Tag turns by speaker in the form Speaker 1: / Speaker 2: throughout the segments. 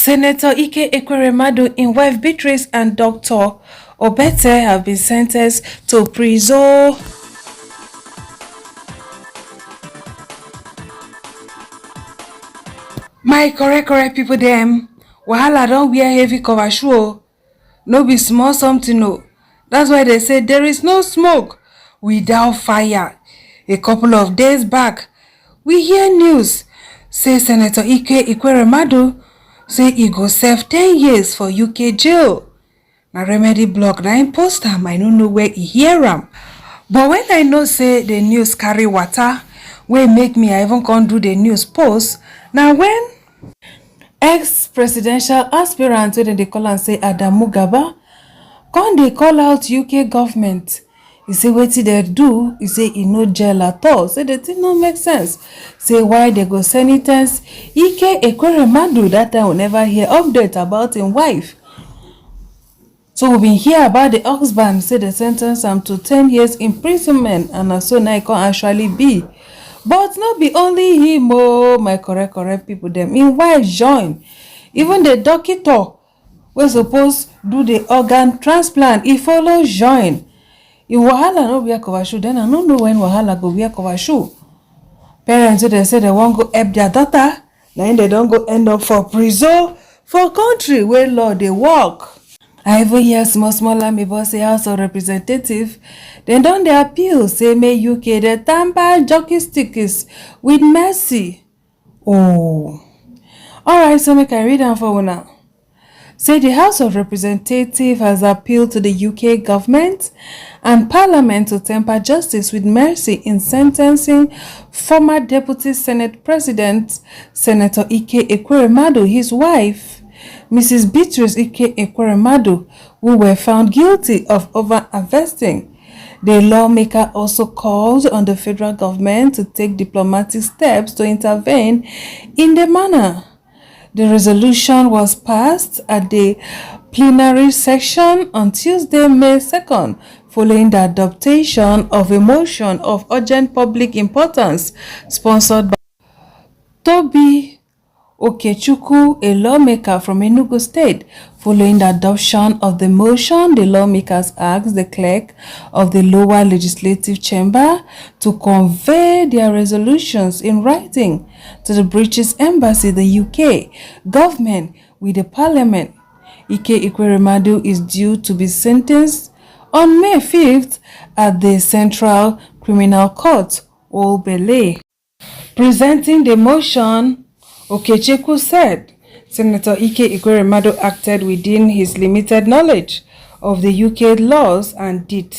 Speaker 1: Senator Ekweremadu, in wife Beatrice, and Dr. Obeta have been sentenced to prison. My correct people dem, wahala don wear heavy cover shoe. No be small something o. That's why they say there is no smoke without fire. A couple of days back, we hear news say Senator Ekweremadu say he go serve 10 years for UK jail. Na remedy blog na im post am. I no know where he hear am. But when I know say the news carry water, wey make me I even come do the news post, na when ex-presidential aspirant wey dem dey call am say Adamu Gaba come dey call out UK government. He say wetin dem do, he say e no gel at all, say the thing no make sense. Say why they go sen ten ce Ekweremadu. That time we never hear update about him wife. So we been hear about the husband, say they sen ten ce am to 10 years imprisonment, and na so now e can actually be. But not be only him, oh my correct people dem. Him wife join. Even the doctor wey suppose do the organ transplant, he follow join. If wahala no wear cover shoe, then I don't know when wahala go wear cover shoe. Parents wey they say they won't go help their daughter, now they don't go end up for prison for country where law they work. I even hear small amiibo say House of Representative, then don dey appeal say make UK dey tamper jockey sticks with mercy. Oh, alright, so make I read am for una. Say the House of Representatives has appealed to the UK government and Parliament to temper justice with mercy in sentencing former Deputy Senate President Senator Ekweremadu, his wife, Mrs. Beatrice Ekweremadu, who were found guilty of over-investing. The lawmaker also called on the federal government to take diplomatic steps to intervene in the matter. The resolution was passed at the plenary session on Tuesday, May 2nd, following the adoption of a motion of urgent public importance sponsored by Toby Okechukwu, a lawmaker from Enugu State. Following the adoption of the motion, the lawmakers asked the clerk of the lower legislative chamber to convey their resolutions in writing to the British Embassy, the UK government, with the Parliament. Ekweremadu is due to be sentenced on May 5th at the Central Criminal Court, Old Bailey. Presenting the motion, Okechukwu said Senator Ekweremadu acted within his limited knowledge of the UK laws and did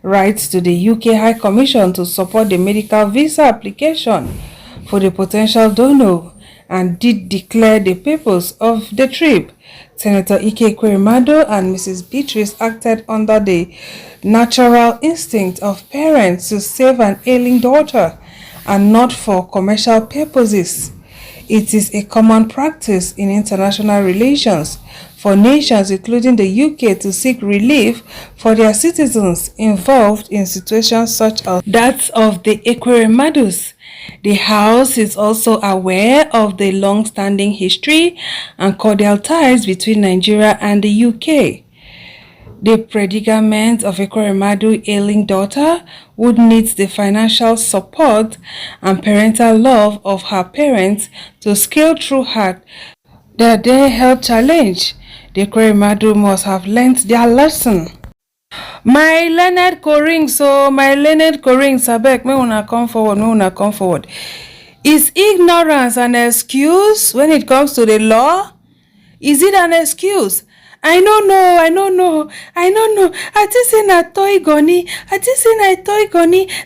Speaker 1: write to the UK High Commission to support the medical visa application for the potential donor and did declare the purpose of the trip. Senator Ekweremadu and Mrs. Beatrice acted under the natural instinct of parents to save an ailing daughter and not for commercial purposes. It is a common practice in international relations for nations, including the UK, to seek relief for their citizens involved in situations such as that of the Ekweremadus. The House is also aware of the long-standing history and cordial ties between Nigeria and the UK. The predicament of Ekweremadu ailing daughter would need the financial support and parental love of her parents to scale through her health challenge. The Ekweremadu must have learnt their lesson. My learned corings, abeg, may una come forward. Is ignorance an excuse when it comes to the law? Is it an excuse? I don't know. I just say na toy goni.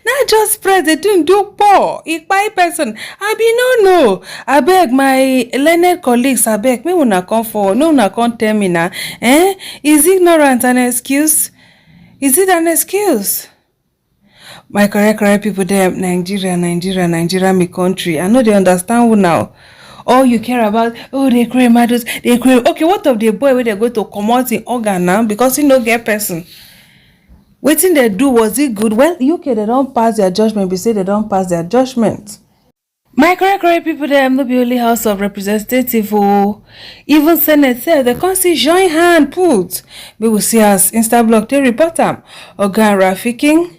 Speaker 1: Not just spread the thing do poor. Ikpai person. I be no know. I beg my learned colleagues, I beg, may una come forward. No una come tell me now. Is ignorance an excuse? Is it an excuse? My correct people them, Nigeria, me country. I know they understand who now. All you care about, oh, the Ekweremadus, okay, what of the boy where they go to come out in organ now because he no get person? Wetin they do, was it good? Well, UK, they don't pass their judgment. We say they don't pass their judgment. My correct people dem no be only House of Representatives o, even Senate sef dem come still join hand put. We will see as Instablock take report am. Oga Rafiki,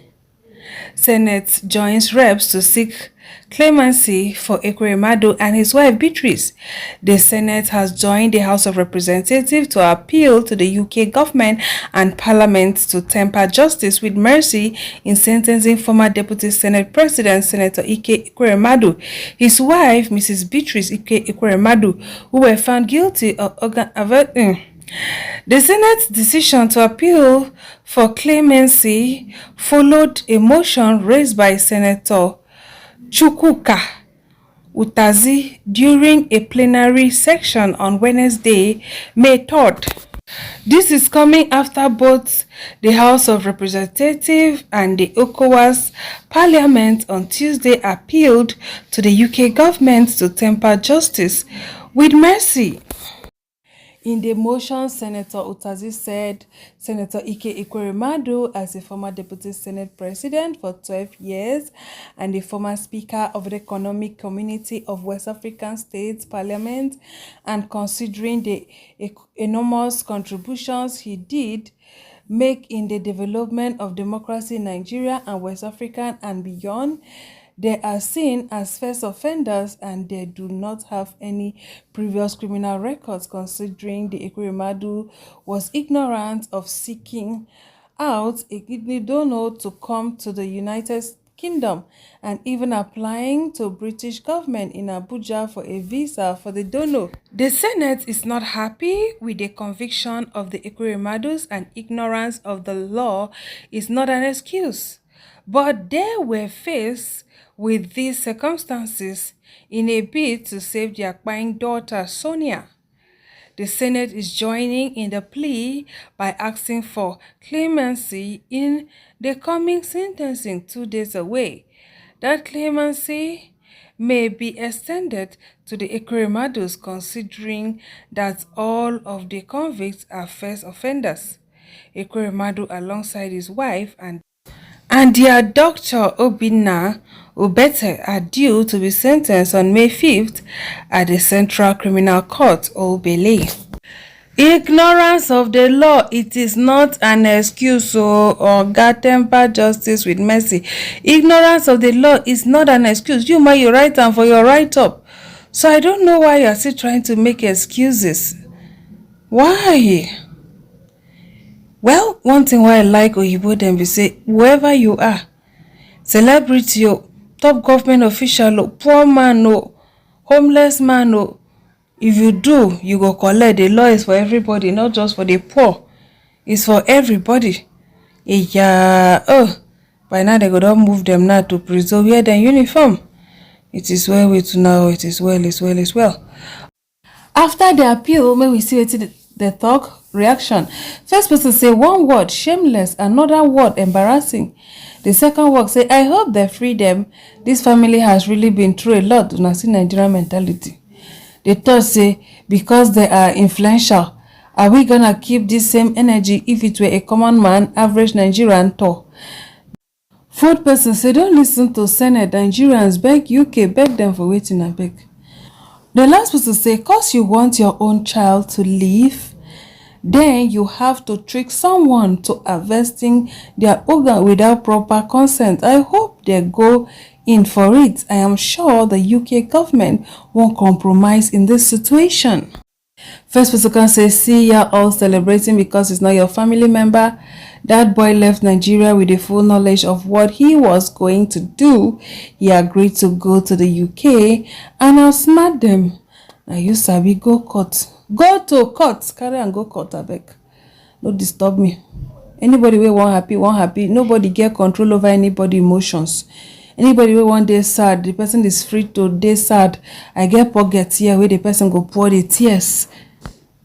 Speaker 1: Senate joins reps to seek clemency for Ekweremadu and his wife Beatrice. The Senate has joined the House of Representatives to appeal to the UK government and Parliament to temper justice with mercy in sentencing former Deputy Senate President Senator Ekweremadu, his wife Mrs. Beatrice Ekweremadu, who were found guilty of the Senate's decision to appeal for clemency followed a motion raised by Senator Chukwuka Utazi during a plenary session on Wednesday, May 3rd. This is coming after both the House of Representatives and the ECOWAS Parliament on Tuesday appealed to the UK government to temper justice with mercy. In the motion, Senator Utazi said Senator Ekweremadu, as a former Deputy Senate President for 12 years and the former Speaker of the Economic Community of West African States Parliament, and considering the enormous contributions he did make in the development of democracy in Nigeria and West Africa and beyond, they are seen as first offenders and they do not have any previous criminal records, considering the Ekweremadu was ignorant of seeking out a kidney donor to come to the United Kingdom and even applying to British government in Abuja for a visa for the donor. The Senate is not happy with the conviction of the Ekweremadus, and ignorance of the law is not an excuse. But they were faced with these circumstances in a bid to save their crying daughter, Sonia. The Senate is joining in the plea by asking for clemency in the coming sentencing 2 days away. That clemency may be extended to the Ekweremadus, considering that all of the convicts are first offenders. Ekweremadu, alongside his wife and their doctor Obinna Obeta, are due to be sentenced on May 5th at the Central Criminal Court, Obele. Ignorance of the law, it is not an excuse or temper justice with mercy. Ignorance of the law is not an excuse. You might write down for your write-up. So I don't know why you're still trying to make excuses. Why? Well, one thing why I like Oyibo dem be say, whoever you are, celebrity o, top government official o, poor man o, homeless man o, if you do, you go collect. The law is for everybody, not just for the poor. It's for everybody. Yeah, by now they go don move them now to prison, wear their uniform. It is well with now, it is well. After the appeal, may we see the talk reaction. First person say one word, shameless. Another word, embarrassing. The second word say, I hope they free them. This family has really been through a lot. Do not see Nigerian mentality. The third say, because they are influential, are we gonna keep this same energy if it were a common man, average Nigerian talk? Fourth person say, don't listen to Senate. Nigerians beg UK, beg them for waiting and beg. The last person say, cause you want your own child to live, then you have to trick someone to harvesting their organ without proper consent. I hope they go in for it. I am sure the UK government won't compromise in this situation. First person can say, see ya all celebrating because it's not your family member. That boy left Nigeria with the full knowledge of what he was going to do. He agreed to go to the UK and outsmart them. Now you sabi, go court. Go to court. Carry and go court, abeg. No disturb me. Anybody wey wan happy. Nobody get control over anybody emotions. Anybody wey wan dey sad, the person is free to dey sad. I get pocket here where the person go pour the tears.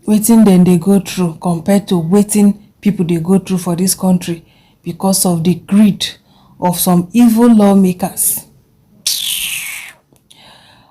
Speaker 1: Wetin dem dey go through compared to wetin people dey go through for this country because of the greed of some evil lawmakers.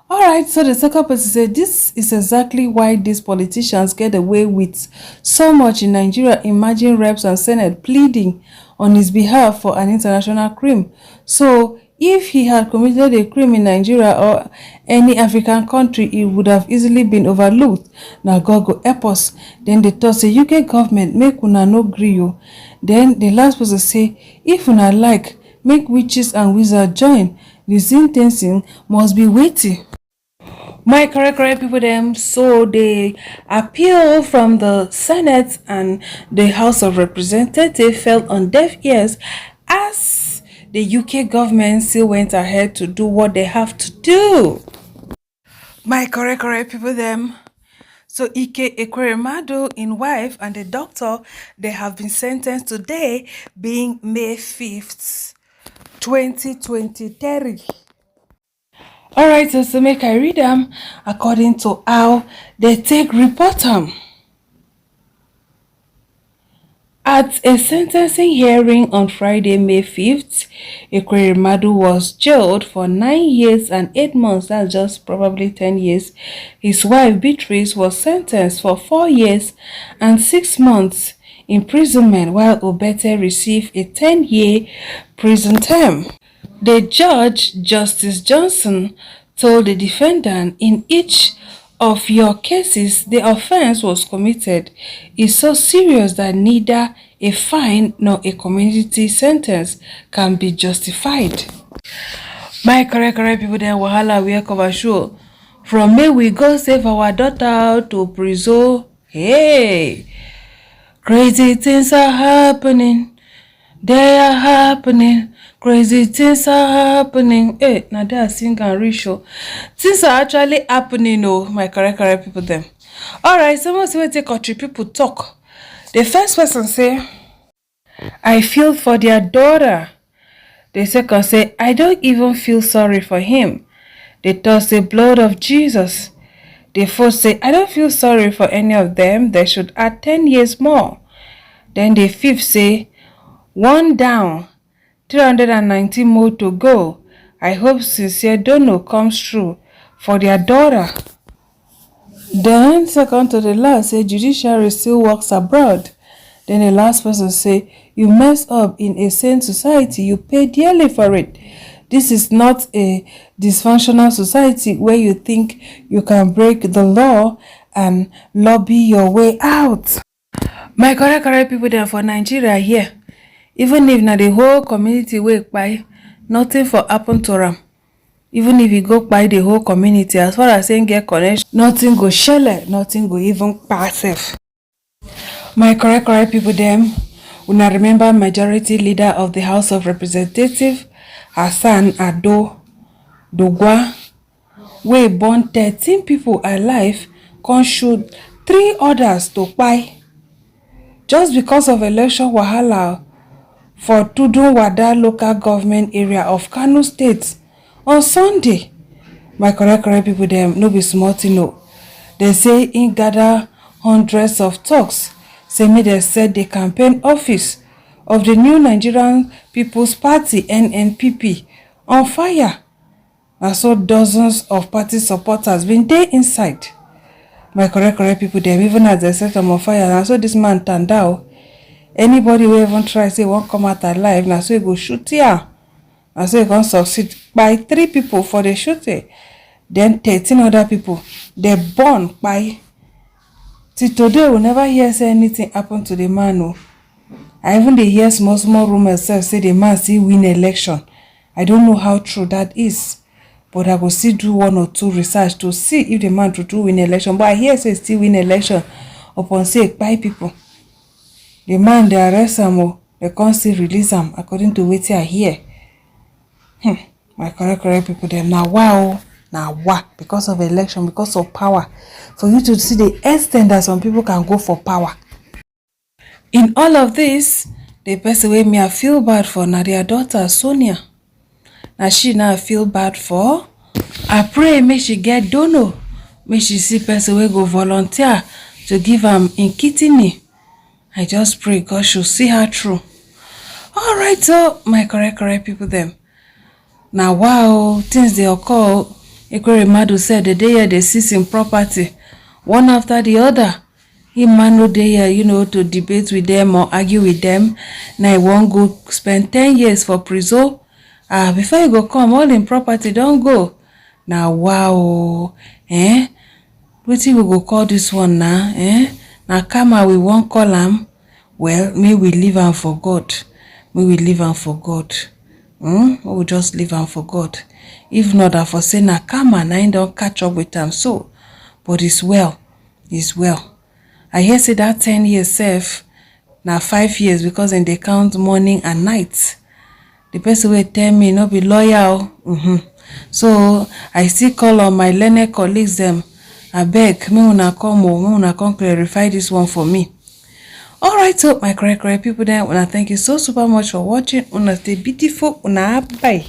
Speaker 1: Alright, so the second person said, this is exactly why these politicians get away with so much in Nigeria. Imagine reps and Senate pleading on his behalf for an international crime. So If he had committed a crime in Nigeria or any African country, it would have easily been overlooked. Now God go help us. Then they thought say UK government make una no gree o. Then the last person say if una like make witches and wizards join, the sentencing must be weighty. My correct people them. So the appeal from the Senate and the House of Representatives fell on deaf ears as the UK government still went ahead to do what they have to do. My correct people them. So Ekweremadu, in wife, and the doctor, they have been sentenced today, being May 5th, 2023. Alright, so make I read them according to how they take report them. At a sentencing hearing on Friday, May 5th, Ekweremadu was jailed for 9 years and 8 months, that's just probably 10 years. His wife, Beatrice, was sentenced for 4 years and 6 months imprisonment, while Obeta received a 10-year prison term. The judge, Justice Johnson, told the defendant, in each of your cases, the offense was committed is so serious that neither a fine nor a community sentence can be justified. My correct people then wahala we cover show. From May we go save our daughter to prison. Hey, crazy things are happening. They are happening. Crazy things are happening. Hey, now they are sing and reach show. Things are actually happening, oh, my correct people them. Alright, someone say take country people talk. The first person say, I feel for their daughter. The second say, I don't even feel sorry for him. The third say, blood of Jesus. The fourth say, I don't feel sorry for any of them. They should add 10 years more. Then the fifth say, one down, 319 more to go. I hope sincere donor comes through for their daughter. Then second to the last say judiciary still works abroad. Then the last person say you mess up in a sane society, you pay dearly for it. This is not a dysfunctional society where you think you can break the law and lobby your way out. My correct people there for Nigeria here. Even if na the whole community wake by, nothing for happen to them. Even if you go by the whole community, as far as saying get connection, nothing go shell, nothing go even pass it. My correct people them, una remember majority leader of the House of Representatives, Hassan Ado Dogwa, wey burn 13 people alive, can shoot 3 others to buy just because of election wahala for Tudunwada local government area of Kano State on Sunday. My correct people them no be small thing no. They say in gather hundreds of talks, say me they said the campaign office of the new Nigerian People's Party NNPP on fire. And so dozens of party supporters been there inside. My correct people them, even as they set them on fire, and so this man turned out. Anybody who even try say won't come out alive, now so he go shoot here. And so he can succeed by 3 people for the shooting. Then 13 other people, they burn by. Till today, we never hear say anything happen to the man. No. I even they hear small rumors say the man still win election. I don't know how true that is. But I will still do 1 or 2 research to see if the man to win election. But I hear say still win election upon say by people. The man they arrest him, they can't still release him according to what I hear. My correct people them now wow. Now what? Because of election, because of power. For you to see the extent that some people can go for power. In all of this, the person way me I feel bad for now their daughter Sonia. Now she now feel bad for. I pray make she get donor. Make she see person way go volunteer to give am in kidney. I just pray God should see her through. Alright, so my correct people them. Now wow, things they occur. Ekweremadu said the day they seize in property, one after the other. He man no day to debate with them or argue with them. Now he won't go spend 10 years for prison. before you go come, all im property don go. Na wow. Wetin we go call this one na? Na karma we wan call am. Well, may we leave am for God. May we leave am for God. We will just leave am for God. If not, I for say na karma na im don catch up with am so. But it's well. It's well. I hear say that 10 years sef na 5 years because dem dey count morning and night. The person wey tell me no be lawyer o. So I still call on my learned colleagues dem. Abeg, make una come o, make una come clarify this one for me. Alright, so my correct people there, una thank you so super much for watching. Una stay beautiful. Una bye.